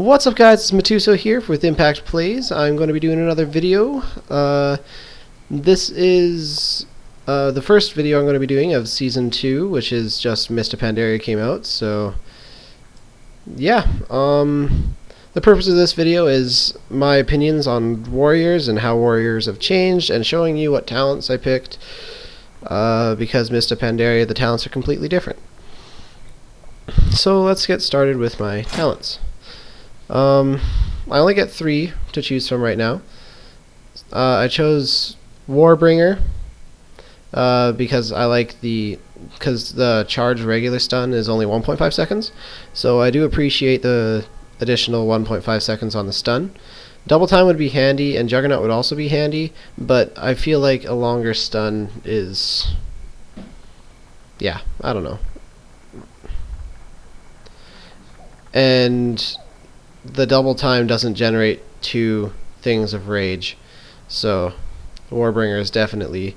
What's up, guys? It's Matuso here with ImpactPlays. I'm going to be doing another video. This is the first video I'm going to be doing of Season 2, which is just Mr. Pandaria came out, so yeah. The purpose of this video is my opinions on warriors and how warriors have changed, and showing you what talents I picked, because Mr. Pandaria, the talents are completely different. So let's get started with my talents. I only get 3 to choose from right now. I chose Warbringer because I like the charged regular stun is only 1.5 seconds, so I do appreciate the additional 1.5 seconds on the stun. Double time would be handy, and Juggernaut would also be handy, but I feel like a longer stun is, yeah, I don't know. And the double time doesn't generate 2 things of rage, so Warbringer is definitely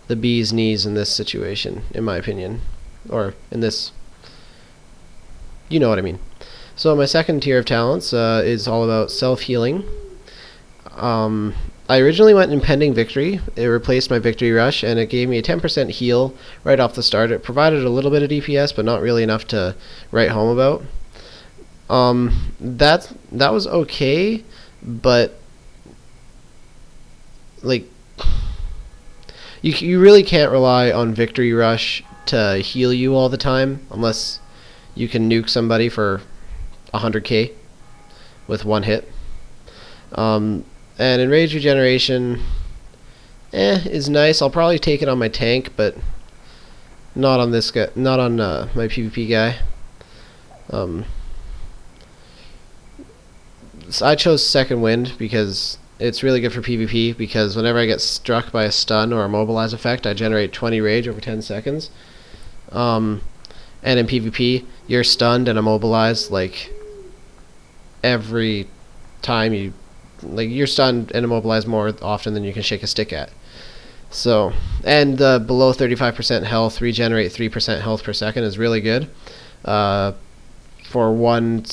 the bee's knees in this situation, in my opinion, or in this, you know what I mean. So my second tier of talents is all about self-healing. I originally went Impending Victory. It replaced my Victory Rush, and it gave me a 10% heal right off the start. It provided a little bit of DPS, but not really enough to write home about. That was okay, but like you really can't rely on Victory Rush to heal you all the time unless you can nuke somebody for 100k with one hit. And Enrage Regeneration is nice. I'll probably take it on my tank, but not on this guy, not on my PvP guy. So I chose Second Wind because it's really good for PvP, because whenever I get struck by a stun or a mobilize effect, I generate 20 rage over 10 seconds. And in PvP, you're stunned and immobilized like every time you're stunned and immobilized more often than you can shake a stick at. So, and below 35% health, regenerate 3% health per second is really good. For one,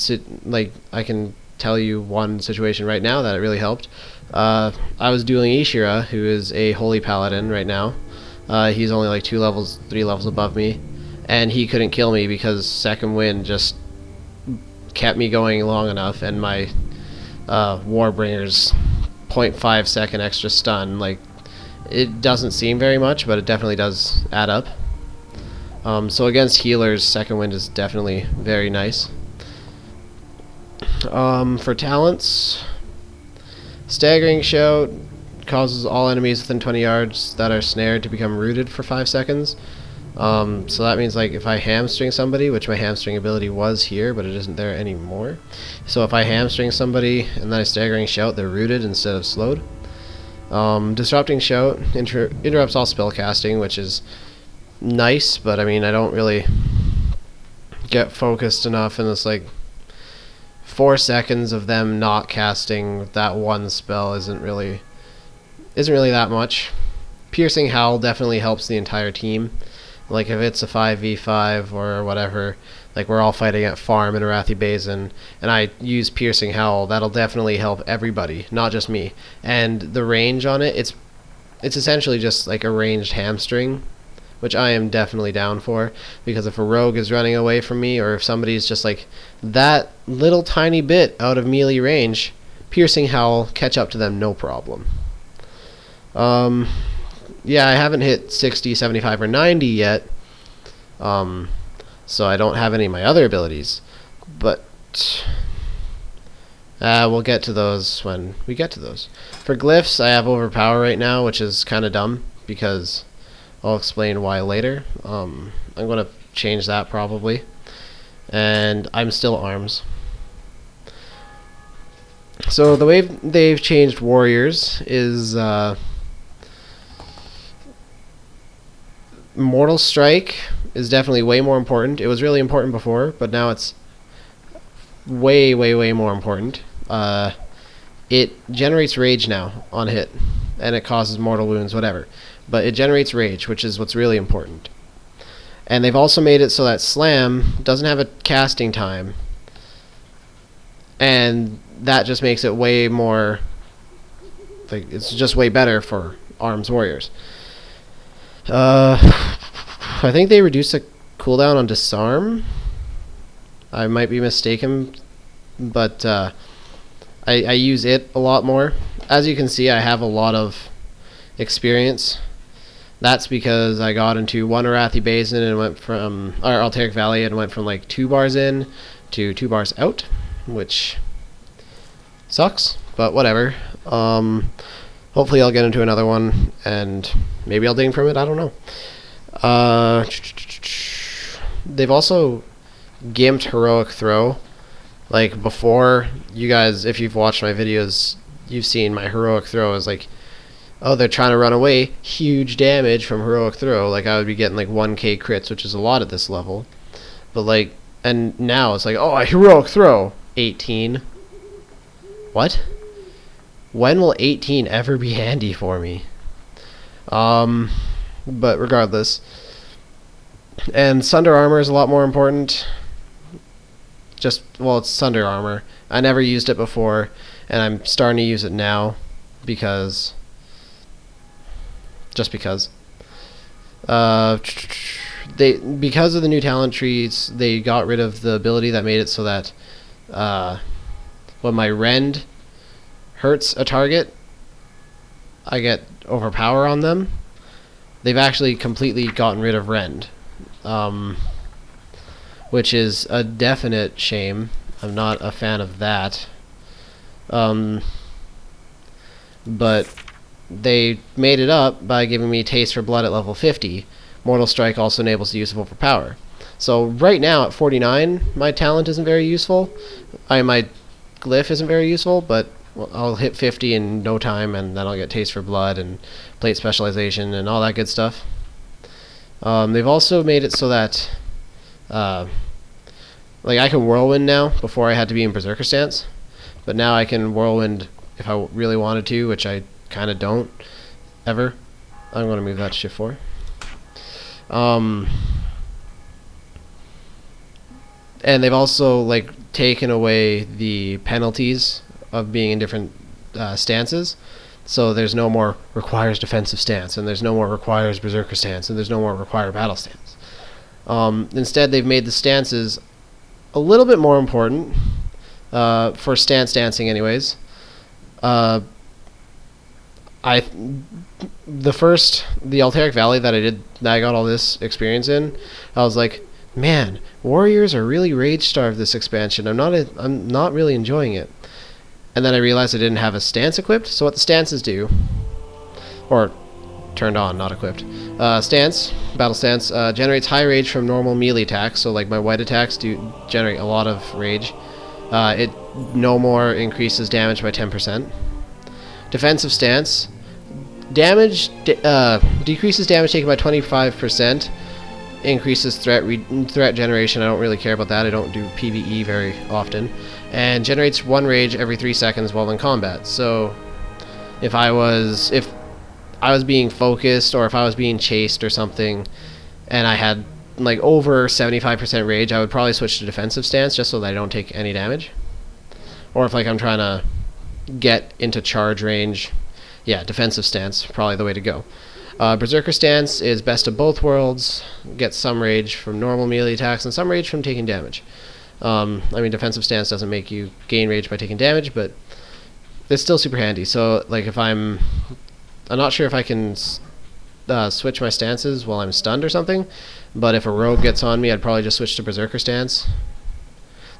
I can tell you one situation right now that it really helped. I was dueling Ishira, who is a holy paladin right now. He's only like 3 levels above me, and he couldn't kill me because Second Wind just kept me going long enough, and my Warbringer's 0.5 second extra stun, like, it doesn't seem very much, but it definitely does add up. So against healers, Second Wind is definitely very nice. For talents, Staggering Shout causes all enemies within 20 yards that are snared to become rooted for 5 seconds. So that means, like, if I hamstring somebody, which my hamstring ability was here, but it isn't there anymore. So if I hamstring somebody and then I Staggering Shout, they're rooted instead of slowed. Disrupting Shout interrupts all spell casting, which is nice, but I mean, I don't really get focused enough, and it's like 4 seconds of them not casting that one spell isn't really that much. Piercing Howl definitely helps the entire team. Like, if it's a 5v5 or whatever, like we're all fighting at farm in Arathi Basin, and I use Piercing Howl, that'll definitely help everybody, not just me. And the range on it, it's essentially just like a ranged hamstring, which I am definitely down for, because if a rogue is running away from me, or if somebody's just like that little tiny bit out of melee range, Piercing Howl, catch up to them no problem. Yeah, I haven't hit 60, 75, or 90 yet, so I don't have any of my other abilities, but we'll get to those when we get to those. For glyphs, I have Overpower right now, which is kind of dumb, because I'll explain why later. I'm going to change that probably. And I'm still Arms. So the way they've changed warriors is Mortal Strike is definitely way more important. It was really important before, but now it's way, way, way more important. It generates rage now on hit, and it causes mortal wounds, whatever. But it generates rage, which is what's really important. And they've also made it so that Slam doesn't have a casting time. and that just makes it way more, like, it's just way better for arms warriors. I think they reduced the cooldown on disarm. I might be mistaken, but I use it a lot more. As you can see, I have a lot of experience. That's because I got into one Arathi Basin and went from, or Alteric Valley, and went from like 2 bars in to 2 bars out, which sucks, but whatever. Hopefully I'll get into another one, and maybe I'll ding from it, I don't know. They've also gimped Heroic Throw. Like, before, you guys, if you've watched my videos, you've seen my Heroic Throw is like, oh, they're trying to run away, huge damage from Heroic Throw. Like, I would be getting like 1k crits, which is a lot at this level. But like, and now it's like, oh, I Heroic Throw 18. What? When will 18 ever be handy for me? But regardless. And Sunder Armor is a lot more important. Just, well, it's Sunder Armor. I never used it before, and I'm starting to use it now because, just because. Because of the new talent trees, they got rid of the ability that made it so that when my rend hurts a target, I get overpower on them. They've actually completely gotten rid of rend, which is a definite shame. I'm not a fan of that. But they made it up by giving me Taste for Blood at level 50. Mortal Strike also enables the use of overpower. So right now at 49, my talent isn't very useful. My glyph isn't very useful, but I'll hit 50 in no time, and then I'll get Taste for Blood and Plate Specialization and all that good stuff. They've also made it so that like, I can Whirlwind now. Before I had to be in Berserker stance, but now I can Whirlwind if I really wanted to, which I kind of don't ever. I'm going to move that to shift 4. And they've also like taken away the penalties of being in different stances. So there's no more requires defensive stance, and there's no more requires Berserker stance, and there's no more require battle stance. Instead, they've made the stances a little bit more important for stance dancing anyways. The Alteric Valley that I got all this experience in, I was like, man, warriors are really rage starved this expansion. I'm not really enjoying it. And then I realized I didn't have a stance equipped. So what the stances do, or turned on, not equipped. Stance, battle stance, generates high rage from normal melee attacks. So like my white attacks do generate a lot of rage. It no more increases damage by 10%. Defensive stance, damage decreases damage taken by 25%. Increases threat generation. I don't really care about that. I don't do PvE very often. And generates 1 rage every 3 seconds while in combat. So if I was being focused, or if I was being chased or something, and I had like over 75% rage, I would probably switch to defensive stance just so that I don't take any damage. Or if like I'm trying to get into charge range, yeah, defensive stance, probably the way to go. Berserker stance is best of both worlds, gets some rage from normal melee attacks and some rage from taking damage. I mean, defensive stance doesn't make you gain rage by taking damage, but it's still super handy. So like if I'm not sure if I can switch my stances while I'm stunned or something, but if a rogue gets on me, I'd probably just switch to Berserker stance.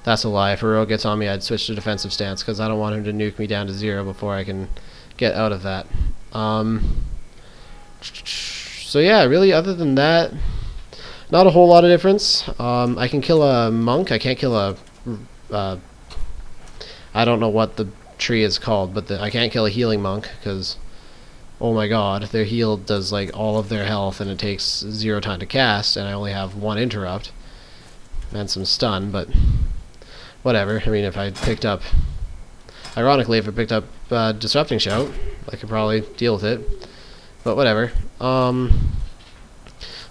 That's a lie. If a rogue gets on me, I'd switch to defensive stance, because I don't want him to nuke me down to 0 before I can get out of that. So yeah, really, other than that, not a whole lot of difference. I can kill a monk. I can't kill a I don't know what the tree is called, but I can't kill a healing monk, because oh my god, their heal does like all of their health and it takes 0 time to cast, and I only have 1 interrupt and some stun. But whatever. I mean, if I picked up, ironically, if I picked up Disrupting Shout, I could probably deal with it. But whatever.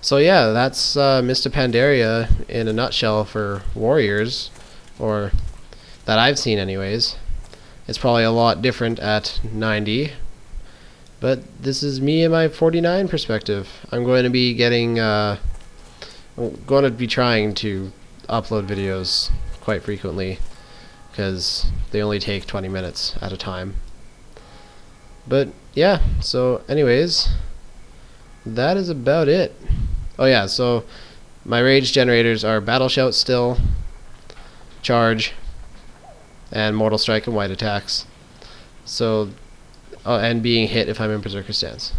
So yeah, that's Mr. Pandaria in a nutshell for warriors, or that I've seen anyways. It's probably a lot different at 90, but this is me and my 49 perspective. I'm going to be getting, I'm going to be trying to upload videos quite frequently, because they only take 20 minutes at a time. But yeah, so anyways, that is about it. Oh yeah, so my rage generators are Battle Shout still, Charge, and Mortal Strike and White attacks. So, and being hit if I'm in Berserker stance.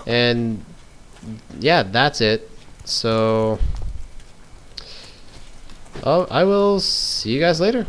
And yeah, that's it. So, I will see you guys later.